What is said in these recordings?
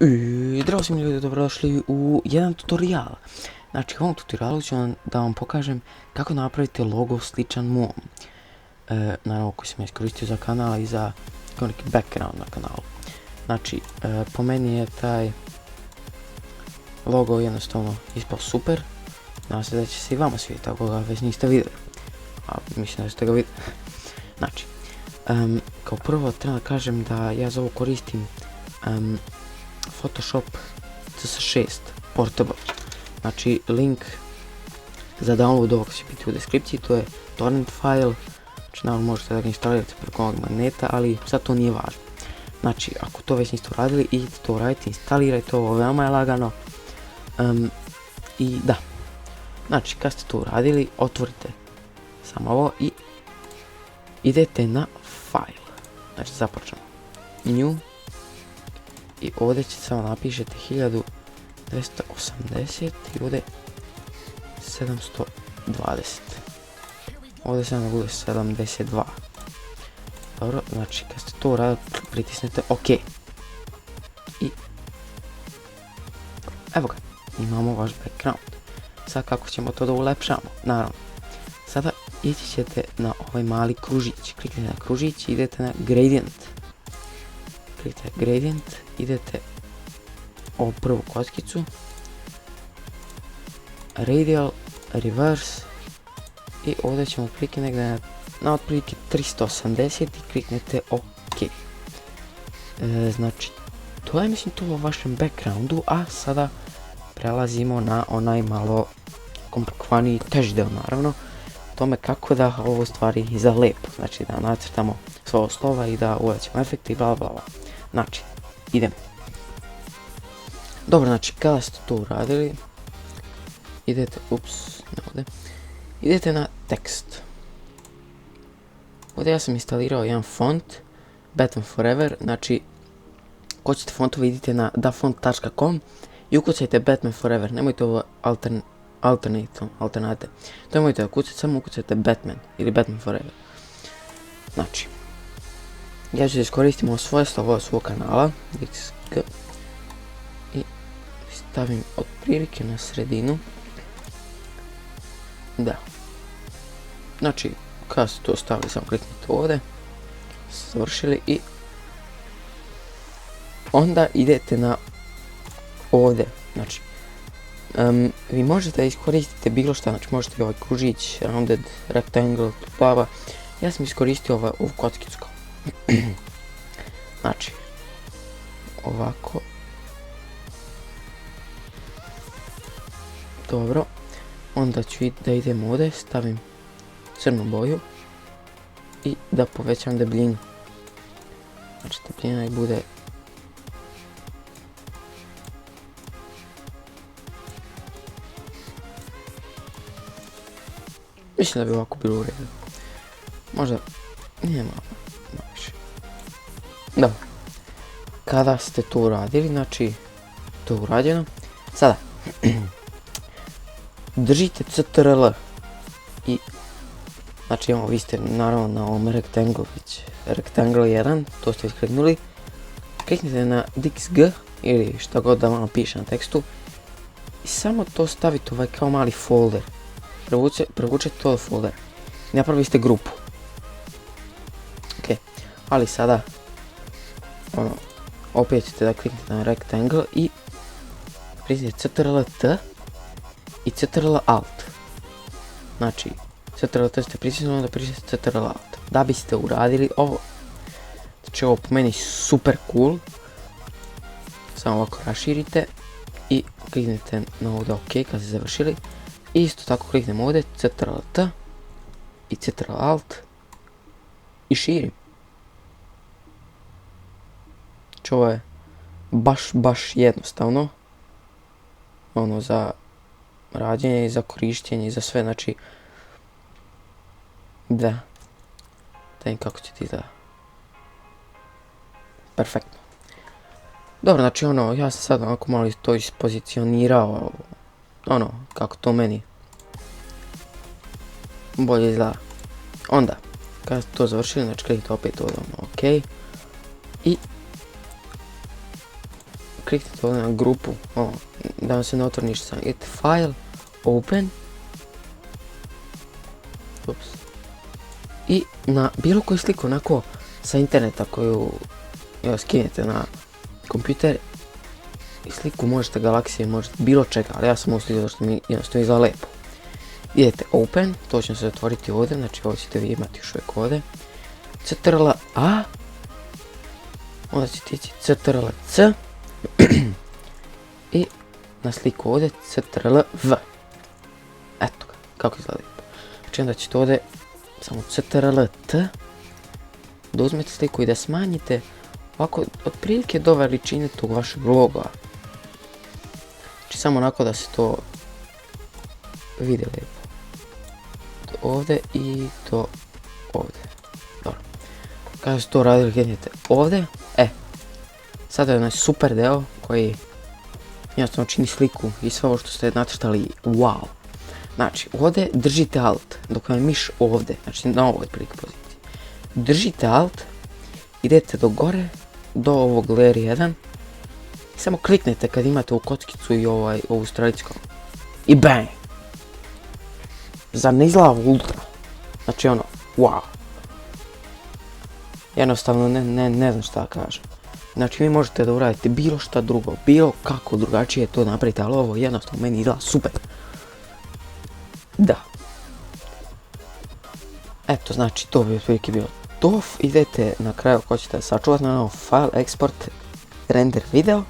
I zdravo svim ljudi, dobrodošli u jedan tutorial. Znači u ovom tutorialu ću da vam pokažem kako napraviti logo sličan mom. Naravno koji sam iskoristio za kanal i za neki background na kanalu. Znači po meni je taj logo jednostavno ispao super. Nadam se da će se i vama svidjeti ako ga već niste vidjeli. A mislim da ste ga vidjeli. Znači, kao prvo treba da kažem da ja za ovo koristim Photoshop CS6 Portable. Znači link za download ovog će biti u deskripciji, to je torrent file. Znači naravno možete da ga instalirate preko ovog magneta, ali sad to nije važno. Znači ako to već niste uradili, idite to uraditi, instalirajte ovo, veoma je lagano. I da, znači kad ste to uradili, otvorite samo ovo i idete na file. Znači započnemo new i ovdje ćete samo napišete 1280 i ovdje 720. Ovdje samo bude 72. Dobro, znači kad ste to uradili pritisnete OK. I evo ga, imamo vaš background. Sad kako ćemo to da ulepšamo? Naravno, sada ići ćete na ovaj mali kružić. Kliknite na kružić i idete na gradient. Kliknite na gradient, idete ovu prvu kockicu, radial, reverse i ovdje ćemo kliknuti negdje na otprilike 380 i kliknete OK. Znači, to je mislim to u vašem backgroundu, a sada prelazimo na onaj malo komplikovaniji, teži deo naravno, tome kako da ovo stvari zalepo, znači da nacrtamo svoje slova i da uvećamo efekte i bla bla bla. Znači, idemo. Dobro, znači kada ste to uradili, idete, idete na tekst. Ovdje ja sam instalirao jedan font, Batman Forever, znači ko ćete fontove idite na dafont.com i ukucajte Batman Forever, nemojte ovo alternate. To nemojte da kucajte, samo ukucajte Batman ili Batman Forever. Znači, ja ću da iskoristim ovo svojstvo ovog svog kanala, XG, i stavim otprilike na sredinu. Da. Znači, kada ste to stavili, samo kliknite ovdje, završili i onda idete na ovdje, znači, vi možete da iskoristite bilo šta, znači možete ovaj kružić, rounded, rectangle, bla. Ja sam iskoristio ovu kockicu. Znači, ovako. Dobro, onda ću da idem ovdje, stavim crnu boju i da povećam debljinu. Znači debljina nek bude mislim da bi ovako bilo u redu. Možda nije malo više. Dobro. Kada ste to uradili, znači to je urađeno. Sada držite CTRL i znači imamo, vi ste naravno na ovom rectangle 1, to ste iskrenuli. Kliknite na DXG ili šta god da vam piše na tekstu i samo to stavite ovaj kao mali folder. Prevučete to do foldera i napravili ste grupu. Ok, ali sada opet ćete da kliknete na rectangle i pritisnite CTRL-T i CTRL-Alt. Znači, CTRL-T ste pritisnuli, onda pritisnite CTRL-Alt da biste uradili ovo. Znači ovo po meni super cool. Samo ovako raširite i kliknite na ovdje OK kad ste završili. I isto tako kliknemo ovdje CTRL-T i CTRL-Alt i širim. Znači ovo je baš jednostavno. Ono za rađenje i za korištenje i za sve, znači da vidim kako će ti izgleda. Perfektno. Dobro, znači ono, ja sam sad onako malo to ispozicionirao, ono, kako to meni bolje izgleda. Onda, kada ste to završili, znači kliknite opet ovdje OK i kliknite ovdje na grupu, da vam se ne otvori ništa, idete file, open, i na bilo koju sliku onako sa interneta koju skinete na kompjuter i sliku možete galaksije, možete bilo čega, ali ja sam uslikao što mi jednostavno izgleda lepo. Idete open, to će se otvoriti ovdje, znači ovo ćete vi imati još uvijek ovdje. CTRL-A, onda ćete ići CTRL-C i na sliku ovdje CTRL-V. Eto ga, kako izgleda lijepo. Znači onda ćete ovdje samo CTRL-T, da uzmete sliku i da smanjite ovako otprilike do veličine tog vašeg loga. Znači samo onako da se to vidi lijepo. To ovdje i to ovdje. Dobro. Kada ste to radili, gledajte ovdje. Sada je onaj super deo koji jednostavno čini sliku i sve ovo što ste nacrtali. Wow. Znači ovdje držite Alt dok vam je miš ovdje, znači na ovoj otprilike poziciji. Držite Alt, idete do gore, do ovog layer 1 i samo kliknete kad imate ovu kockicu i ovu strelicu i bang! Zar ne izgleda ultra? Znači ono, wow! Jednostavno ne znam šta da kažem. Znači vi možete da uradite bilo šta drugo, bilo kako drugačije to napravite, ali ovo jednostavno meni izgleda super. Da. Eto, znači to bi otprilike bilo to. Idete na kraju ako ćete sačuvati na file, export, render video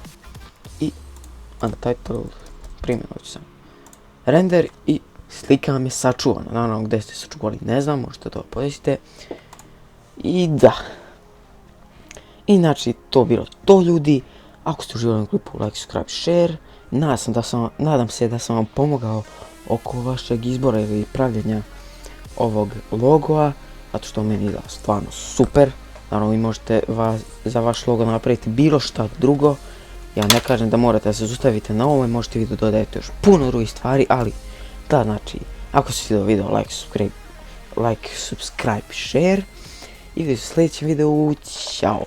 i untitled primjeno ću sam. Render i slika vam je sačuvana. Naravno gdje ste sačuvali ne znam, možete to podesite. I da. I znači to bilo to ljudi. Ako ste uživali u klipu, like, subscribe, share. Nadam se da sam vam pomogao oko vašeg izbora ili pravljenja ovog logoa, zato što meni izgleda stvarno super. Naravno vi možete za vaš logo napraviti bilo šta drugo. Ja ne kažem da morate da se zustavite na ovome, možete vi da dodajete još puno drugih stvari, ali da, znači, ako se svidio video, like, subscribe, share i vidimo u sljedećem videu, ćao!